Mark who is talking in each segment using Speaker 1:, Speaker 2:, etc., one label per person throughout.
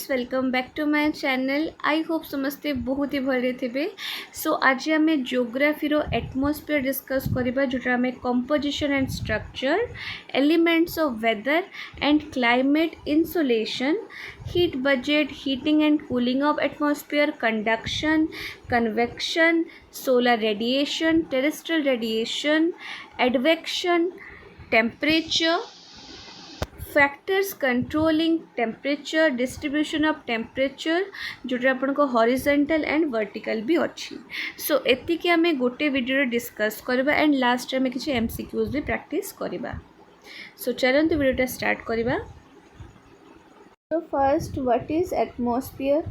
Speaker 1: Welcome back to my channel. I hope समस्ते बहुत ही भले थे। सो आज आम जियोग्राफी एटमॉस्फेयर डिस्कस करबा जोटा आम composition and structure, elements of weather and climate, insolation, heat budget, heating and cooling of atmosphere, conduction, convection, solar radiation, terrestrial radiation, advection, temperature, factors controlling temperature, distribution of temperature जोटा आपन को horizontal and vertical भी अच्छी। सो एतिकी आमे गोटे video discuss करबा and last में किसी एमसीक्यूज भी प्रैक्टिस करबा। सो चलते वीडियोटा स्टार्ट करबा। तो first what is atmosphere?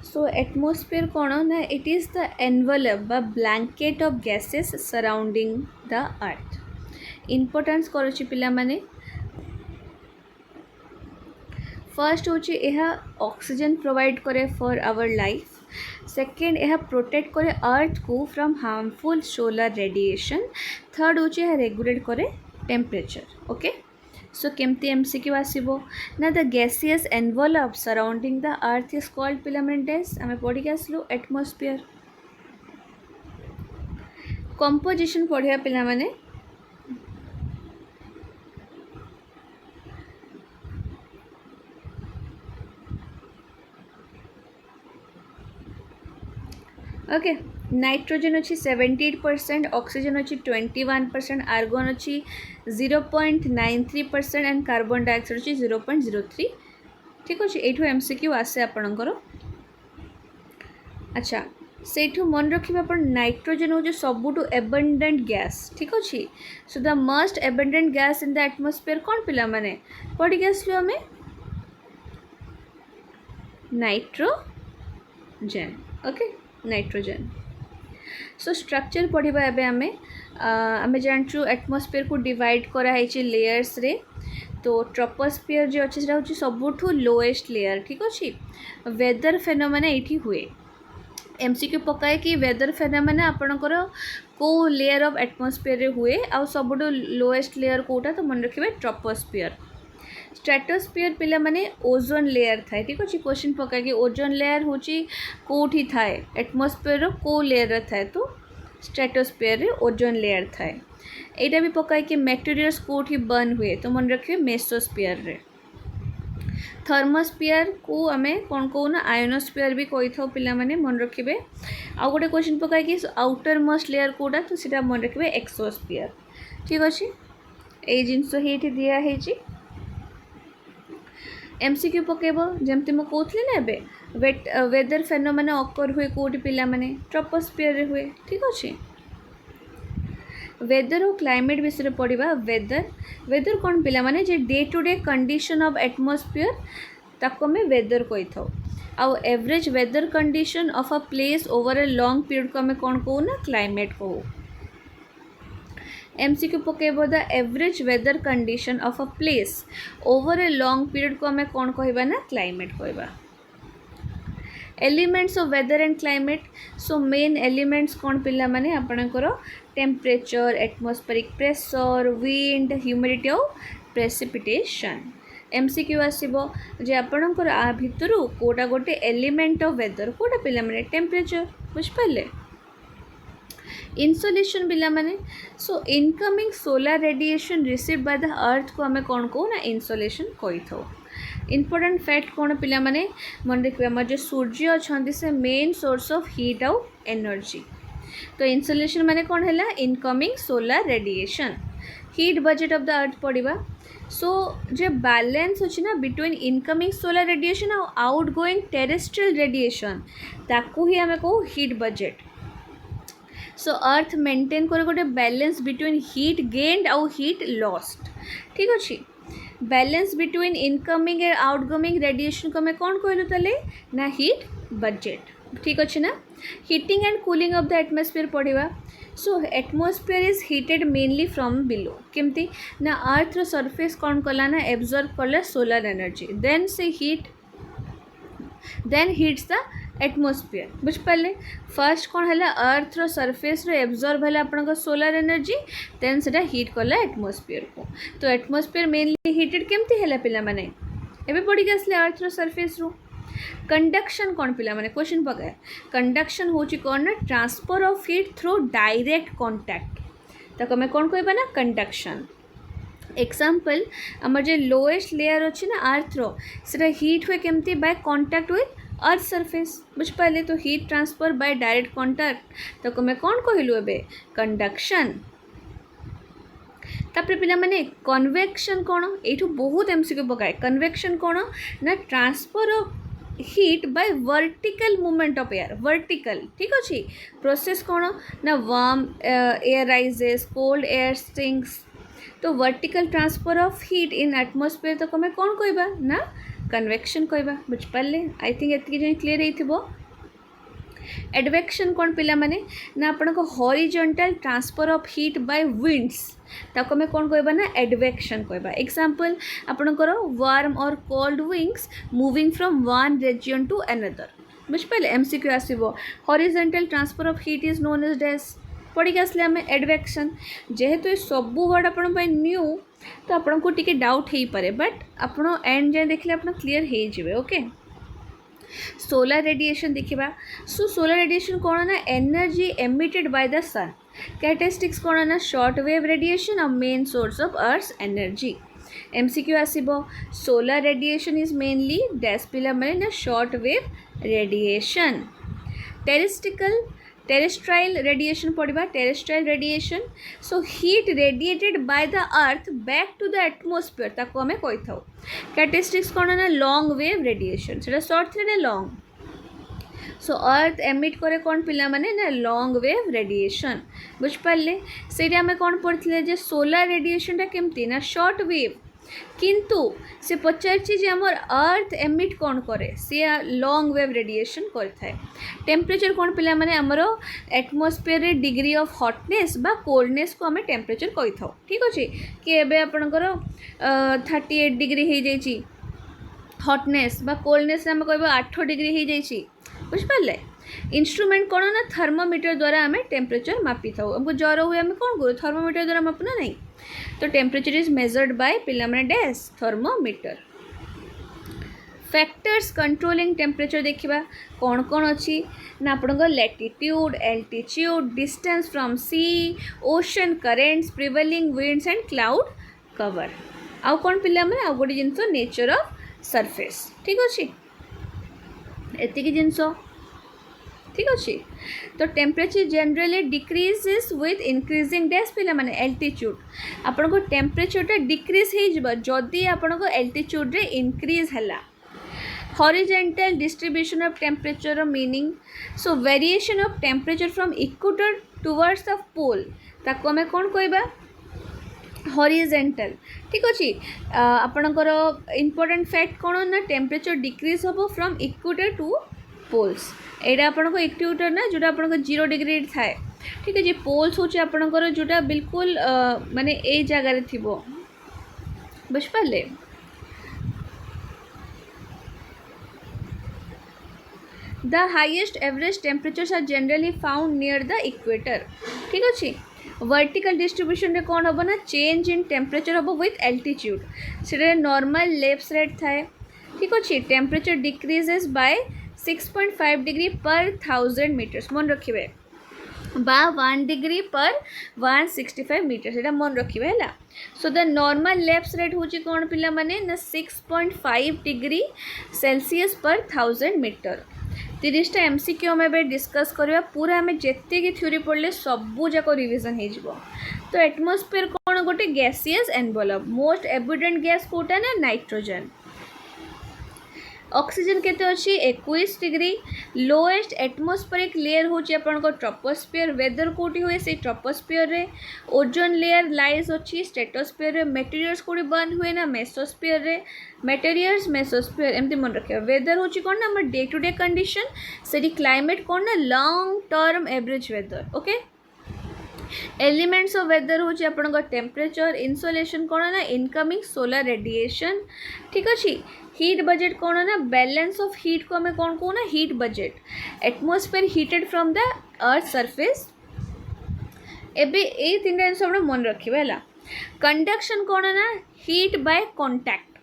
Speaker 1: So atmosphere कौन ना, इट इज द एनवलप बा blanket of gases surrounding the earth. Importance करुछि पिला माने, फर्स्ट हूँ यह ऑक्सीजन प्रोवाइड करे फॉर आवर लाइफ। सेकेंड यह प्रोटेक्ट करे अर्थ को from harmful solar radiation. Third हूँ यह रेगुलेट करे टेम्परेचर। ओके, सो केमती एमसीक्यू आसीबो ना, the gaseous envelope surrounding the earth is called पिलामेंटेस। आमे पढ़ी के आसलु एटमॉस्फेयर। कंपोजिशन पढ़िया पिला माने, ओके। नाइट्रोजन अच्छी 78%, ऑक्सीजन अच्छी 21%, आर्गन अच्छी 0.93% एंड कार्बन डाइऑक्साइड अच्छी 0.03। ठीक अच्छे, ये एमसीक्यू आसे आपणकर। अच्छा, से मन रखिए अपन नाइट्रोजन हूँ सबुठू एबंडेंट गैस। ठीक अच्छे, so the most abundant gas in the atmosphere कौन पिला माने पढ़ी के आसलु आमे, nitrogen. Okay, nitrogen. So structure पढ़ा एवं आम जानचु एटमॉस्फेयर को डिवाइड कराई लेयर्स रे। तो ट्रोपोस्फियर जो अच्छे से हूँ सबुठू लोएस्ट लेयर। ठीक अच्छे, वेदर फेनोमेना ये हुए। एमसीक्यू पकाए कि वेदर फेनोमेना आपणकर को लेयर ऑफ एटमॉस्फेयर रे हुए आ सबुठू लोएस्ट लेयर कोटा, तो मन रखिए ट्रोपोस्फियर। स्ट्रेटोस्फियर पिला माने ओजोन लेयर थाए। ठीक अच्छे, क्वेश्चन पकाए कि ओजोन लेयर हूँ कौटी थाए एटमॉस्फेयर को लेयर थाए, तो स्ट्रेटोस्फियर रे ओजोन लेयर थाए। एटा भी पकाए कि मटेरियल्स कौटी बर्न हुए, तो मन रखिए मेसोस्फियर रे। थर्मोस्फियर को आमे कौन कहूना आयोनोस्फियर भी कही था पिला माने मन रखिए। आउ गोटे क्वेश्चन पकाए कि आउटर मोस्ट लेयर कोटा, तो सीटा मन रखिए एक्सोस्फियर। ठीक अच्छे, ये जिनस ही दिया है। एमसीक्यू पकेब जमती मुझे कहती ना एवं वेदर फेनोमेना अकर हुए कौटी पिला माने ट्रोपोस्फियर रे हुए। ठीक अच्छे, वेदर और क्लाइमेट विषय पढ़ा। वेदर कौन पिला माने जे day to day condition of atmosphere ताको में वेदर कही था। आउ average weather condition of a place over a long period को आम कौन कहू ना, क्लाइमेट कहू। एमसीक्यू पकेब the average weather condition of a place over a long period को आम कौन कहबा ना, क्लाइमेट कहबा। Elements of weather and climate. So main elements कौन पिला माने आपणकर temperature, atmospheric pressure, wind, humidity और प्रेसिपिटेशन। एमसीक्यू आसीबो जे आपणकर आ भितरु कोटा गोटे एलिमेंट ऑफ वेदर कोटा पिला माने टेम्परेचर। बुझ पाले। इंसुलेशन पिला माने, so incoming solar radiation received by the earth को आम कौन कहू ना, इंसुलेशन कही था। इंपोर्टेंट फैक्ट कौन पिला माने मन रखिए, आम जो सूर्य अच्छा से मेन सोर्स ऑफ हीट आउ एनर्जी। तो इंसुलेशन माने कौन है, incoming solar radiation. Heat budget of the earth पढ़ा। सो जो बैलेंस अच्छी ना बिटवीन इनकमिंग सोलर रेडिएशन और आउटगोइंग टेरेस्ट्रियल रेडिएशन, ताकू ही आम कहू हीट बजेट। सो अर्थ मेंटेन करे गोटे बैलेंस बिटवीन हीट गेन्ड आउ हीट लॉस्ट। ठीक अच्छे, balance between incoming and outgoing radiation को मैं कौन कहलु ताले ना, हीट बजेट। ठीक अच्छे ना। Heating and cooling of the atmosphere पढ़ा। So atmosphere is heated mainly from below. केमती ना, अर्थ रो सरफेस कौन कला ना, एब्जॉर्ब कला सोलर एनर्जी, देन से हीट्स द एटमॉस्फेयर। बुझ पाले। फर्स्ट कौन है, अर्थ रो सरफेस रो एब्जॉर्ब है आपन सोलर एनर्जी, देन से हीट कला एटमॉस्फेयर को। तो एटमॉस्फेयर मेनली हीटेड केमती है पिला माने एबे पढ़ी के आसले अर्थ रो सरफेस रो। कंडक्शन कौन पिला माने क्वेश्चन पकाए कंडक्शन होची कौन ना transfer of heat through direct contact ताको मैं कौन कहबा ना कंडक्शन एग्जांपल आमर जे लोएस्ट लेयर अच्छी ना अर्थ रो सेटा हीट हुए केमती by contact with earth surface बुझ पाले तो heat transfer by direct contact ताको मैं कौन कहलु एबे कंडक्शन तापर पिला माने कन्वेक्शन कौन एठू बहुत एमसीक्यू पकाए कन्वेक्शन कौन ना transfer of heat by vertical movement of air vertical ठीक अच्छे प्रोसेस कौन ना warm air rises cold air sinks तो vertical transfer of heat in atmosphere तो मैं कौन कहबा ना कन्वेक्शन कहबा बुझ पाले आई थिंक एतकी जन क्लियर हेइथिबो एडवेक्शन कौन पिला माने ना आपण को horizontal transfer of heat bye winds ताको मैं कौन कहबा ना एडवेक्शन कहबा एग्जांपल आपण को वार्म और cold winds moving from one region to another बुझ पाले एमसीक्यू आसीबो horizontal transfer of heat is known as dash पढ़ी आसले आम एडवेक्शन जेहेतु ये सब वर्ड आपण न्यू तो आपन को टिके डाउट हो पारे बट आपण एंड जाए देखले आपण क्लियर हो जिवे ओके सोलर रेडिएशन देखिबा सो सोलर रेडिएशन कौन ना energy emitted by the sun characteristics कौन ना शॉर्ट वेव रेडिएशन और main source of earth energy MCQ आसीबो solar radiation is mainly dash पिला माने ना short wave radiation terrestrial radiation पढ़ा terrestrial radiation so heat radiated by the earth back to the atmosphere ताको आमे कहि थाउ कैरेक्टरिस्टिक्स कौन ना लॉन्ग वेव रेडिएशन सेटा शॉर्ट थ्रे ना लॉन्ग सो अर्थ एमिट करे कौन पिला माने ना लॉन्ग वेव रेडिएशन बुझ पाले सेटा आमे कौन पढ़थिले जे सोलर रेडिएशन टा केमती ना शॉर्ट वेव किंतु से पचारछि जे हमर अर्थ एमिट कौन करे से लॉन्ग वेव रेडिएशन करथाय टेम्परेचर कौन पिला माने हमरो एटमॉस्फेयर रे डिग्री ऑफ हॉटनेस बा कोल्डनेस को हमें टेम्परेचर कहि थाउ ठीक अछि कि एबे आपनकर 38 डिग्री हे जाइछि हॉटनेस बा कोल्डनेस हम कहबो 8 डिग्री हे जाइछि बुझ पाले इंस्ट्रूमेंट कौन ना थर्मोमीटर द्वारा आम टेम्परेचर मापी था हमको ज्वर हुए आम कौन करूँ थर्मोमीटर द्वारा मापना नहीं तो टेम्परेचर इज मेजर्ड बाय पिला माने dash thermometer factors controlling temperature देखा कौन कौन अच्छी ना आपन latitude altitude distance from sea ocean currents prevailing winds and cloud cover आउ कौन पिला माने आउ गोटे जिनस नेचर ऑफ सरफेस ठीक अच्छे एतिकी जिनस ठीक अच्छे तो temperature generally decreases with increasing dash पिला माने एल्टीट्यूड आपन को टेम्परेचर डिक्रीज हो जिबा जदी आपन को एल्टीट्यूड रे इंक्रीज हला horizontal distribution of temperature meaning so variation of temperature from equator towards the pole ताको हमें कौन कहबा हॉरिजॉन्टल ठीक अच्छे आपनकर इंपोर्टेंट फैक्ट कौन ना टेम्परेचर डिक्रीज हम फ्रॉम इक्वेटर टू पोल्स एटा आपन इक्वेटर ना जोटा आपन 0 डिग्री थाए ठीक है जी पोल्स होचे आपनकर जोटा बिल्कुल माने ए जगह थिबो बुझ पाले the highest average temperatures are generally found near the equator ठीक अच्छे वर्टिकल डिस्ट्रीब्यूशन रे कौन हम ना चेंज इन टेम्परेचर हम विथ एल्टीट्यूड से नॉर्मल लेफ्ट रेट थाए ठीक अच्छे टेम्परेचर डिक्रीजेस बाय 6.5 डिग्री पर 1000 मीटर्स मन रखिए बा 1 डिग्री पर 165 मीटर्स एटा मन रखिए है so the normal lapse rate होची कौन पिला माने ना 6.5 डिग्री सेल्सियस पर 1000 मीटर 30टा एमसीक्यू आम ए डिस्कस करवा पूरा आम जिते कि थ्योरी पढ़ले सबू जाक रिविजन हो तो एटमॉस्फेयर कौन गोटे gaseous envelope most abundant gas कोटा ना नाइट्रोजन ऑक्सीजन केते अच्छी 21 डिग्री लोएस्ट एटमॉस्फेरिक लेयर होची आपन को ट्रोपोस्फियर वेदर कोटी हुए से ट्रोपोस्फियर रे ओजोन लेयर लाइज अच्छी स्ट्रेटोस्फियर रे मटेरियल्स कोटी बर्न हुए ना मेसोस्फियर रे मटेरियल्स मेसोस्फियर एमती मन रखियो वेदर होची कोन ना हमर डे टू डे कंडीशन सेडी क्लाइमेट कोन ना long term average weather okay elements of weather होची आपन को टेम्परेचर इंसोलेशन कोन ना इनकमिंग सोलर रेडिएशन ठीक अछि हीट बजेट कौन है ना बैलेंस ऑफ हीट को हमें कौन कहूँ ना heat budget atmosphere heated from the earth surface एबे ए तीन जिन सब मन रखिए है कंडक्शन कौन है ना हीट बाय कांटेक्ट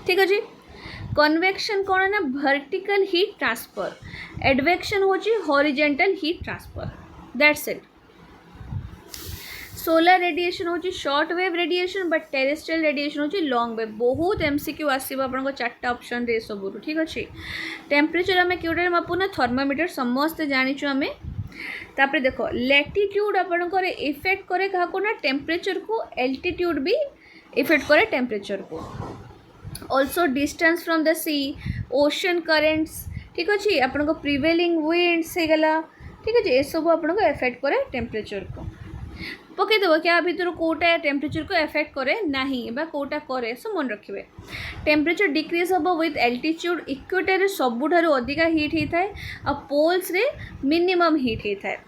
Speaker 1: ठीक अच्छे कन्वेक्शन कौन ना वर्टिकल हीट ट्रांसफर, एडवेक्शन होची horizontal heat transfer, that's it. Solar radiation होची short wave radiation but terrestrial radiation होची लॉन्ग वेव। बहुत एमसीक्यू आसीबो आपनको चारटा ऑप्शन रे सबुरु, ठीक अछि। टेम्परेचर आमे केउटे मापु ना थर्मोमीटर समस्त जानिछु आमे। तापरे देखो लैटिट्यूड आपनकर इफेक्ट करे काको ना टेम्परेचर को, एल्टीट्यूड भी इफेक्ट करे टेम्परेचर को। Also distance from the sea, ocean currents, ठीक अच्छे आपन प्रिवेलिंग विंड्स हो गला, ठीक अच्छे ये सब आपन को इफेक्ट करे टेम्परेचर को। पकईदेव क्या भितर कौटा टेम्परेचर को इफेक्ट करे नहीं बा कौटा करे, सो मन रखिए। टेम्परेचर डिक्रीज हम विथ एल्टीट्यूड, इक्वेटर सबुठारु अधिका हीट होता है आ पोल्स रे मिनिमम हीट होता है।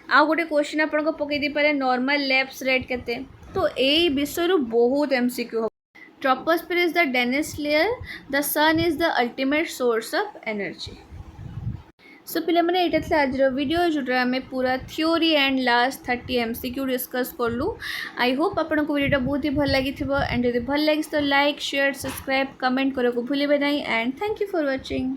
Speaker 1: आउ गोटे क्वेश्चन आपन पकई दी पारे नॉर्मल लैप्स रेट केते, तो यही विषय बहुत एमसीक्यू हो। Troposphere is the densest layer, the sun is the ultimate source of energy. So पे यहाँ आज वीडियो जोटा आम पूरा theory and last 30 MCQ discuss करूँ। आई होप आपको वीडियो बहुत ही भल लगी एंड जब भल लगे तो लाइक शेयर सब्सक्राइब कमेंट करने को भूलिए नहीं and thank you for watching.